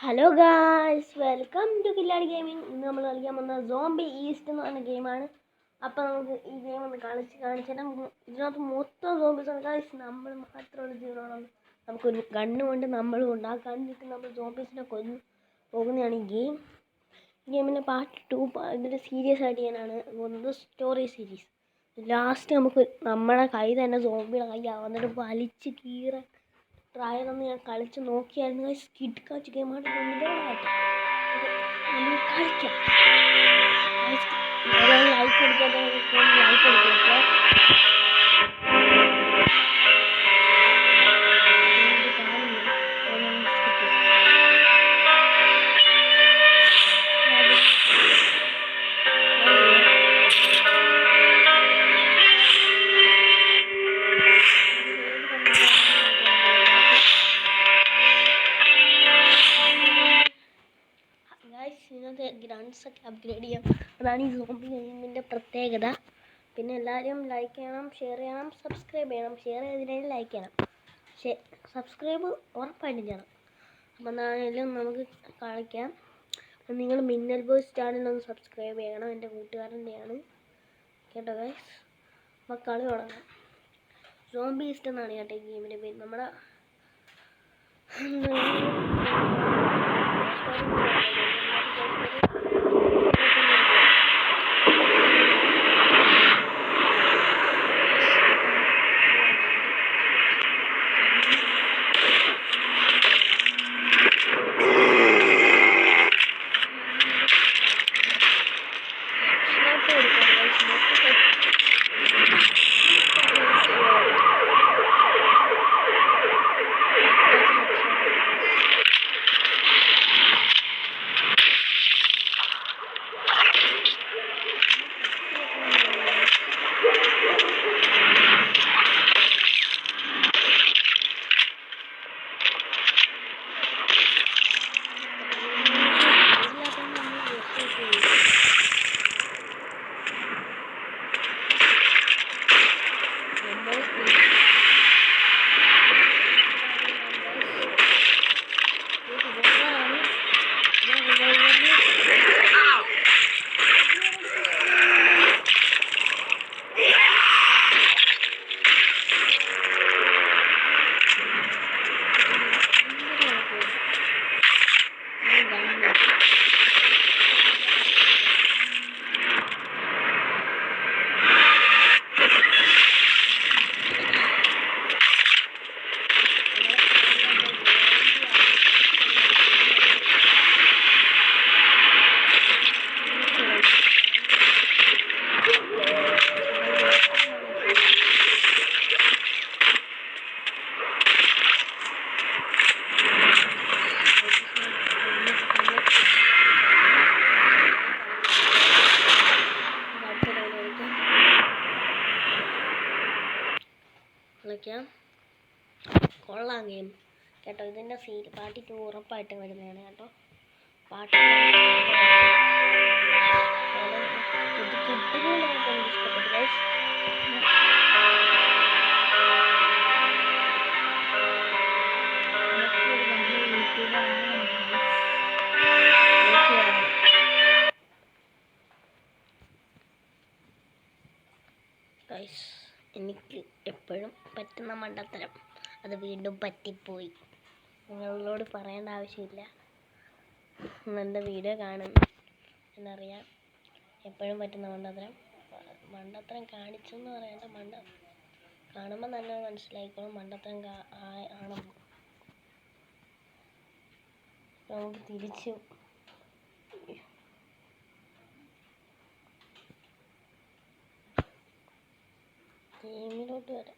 Hello guys, welcome to Killadi gaming. ഇന്ന് നമ്മൾ കളിക്കാൻ പോകുന്ന സോംബി ഈസ്റ്റ് എന്ന് പറഞ്ഞ ഗെയിമാണ്. അപ്പോൾ നമുക്ക് ഈ ഗെയിം ഒന്ന് കാണിച്ചിട്ട് ഇതിനകത്ത് മൊത്തം സോംബീസാണ് ഗായ്സ്. നമ്മൾ മാത്രമുള്ള ജീവനാണ്. നമുക്കൊരു ഗണ്ണ് കൊണ്ട് നമ്മളും ഉണ്ട്. ആ ഗണ്ണിട്ട് നമ്മൾ സോംബീസിനെ കൊന്നു പോകുന്നതാണ് ഈ ഗെയിം. ഗെയിമിൻ്റെ പാർട്ട് 2 ഇതിൻ്റെ സീരിയസ് ആയിട്ട് ചെയ്യാനാണ് പോകുന്നത്, സ്റ്റോറി സീരീസ്. ലാസ്റ്റ് നമുക്ക് നമ്മുടെ കൈ തന്നെ സോംബിയുടെ കൈ വന്നിട്ട് വലിച്ച് കീറാൻ ട്രൈ ചെയ്തൊന്ന് ഞാൻ കളിച്ച് നോക്കിയായിരുന്നു. സ്കിഡ് കാച്ച് ഗെയിമായിട്ട് നമ്മൾ കളിക്കാം. ലൈക്ക് കൊടുക്കാതെ ലൈക്ക് കൊടുക്കുക. ഗൺസൊക്കെ അപ്ഗ്രേഡ് ചെയ്യാം. അതാണ് ഈ സോംബി ഗെയിമിൻ്റെ പ്രത്യേകത. പിന്നെ എല്ലാവരും ലൈക്ക് ചെയ്യണം, ഷെയർ ചെയ്യണം, സബ്സ്ക്രൈബ് ചെയ്യണം. ഷെയർ ചെയ്തില്ലെങ്കിൽ ലൈക്ക് ചെയ്യണം, സബ്സ്ക്രൈബ് ഉറപ്പായിട്ടും ചെയ്യണം. അപ്പം എന്തായാലും നമുക്ക് കളിക്കാം. നിങ്ങൾ മിന്നൽ ബോയ്സ് ചാനലൊന്ന് സബ്സ്ക്രൈബ് ചെയ്യണം, എൻ്റെ കൂട്ടുകാരൻ്റെയാണ് കേട്ടോ ഗൈസ്. അപ്പോൾ കളി തുടങ്ങാം. സോംബി ഈസ്റ്റ് എന്നാണ് കേട്ടോ ഈ ഗെയിമിൻ്റെ പേര്. നമ്മുടെ കൊള്ളാം ഗെയിം കേട്ടോ. ഇതിൻ്റെ പാർട്ട് 2 ഉറപ്പായിട്ട് വരുന്നതാണ് കേട്ടോ. പാർട്ട് ഇഷ്ടപ്പെട്ടു ഗൈസ്. എനിക്ക് എപ്പോഴും പറ്റുന്ന മണ്ടത്തരം അത് വീണ്ടും പറ്റിപ്പോയി. നിങ്ങളോട് പറയേണ്ട ആവശ്യമില്ല, എൻ്റെ വീഡിയോ കാണും എന്നറിയാം. എപ്പോഴും പറ്റുന്ന മണ്ടത്തരം കാണിച്ചു എന്ന് പറയേണ്ട, കാണുമ്പോൾ തന്നെ മനസ്സിലായിക്കോളും മണ്ടത്തരം ആണെന്ന്. നമുക്ക് തിരിച്ചു ഗെയിമിലോട്ട് വരാം.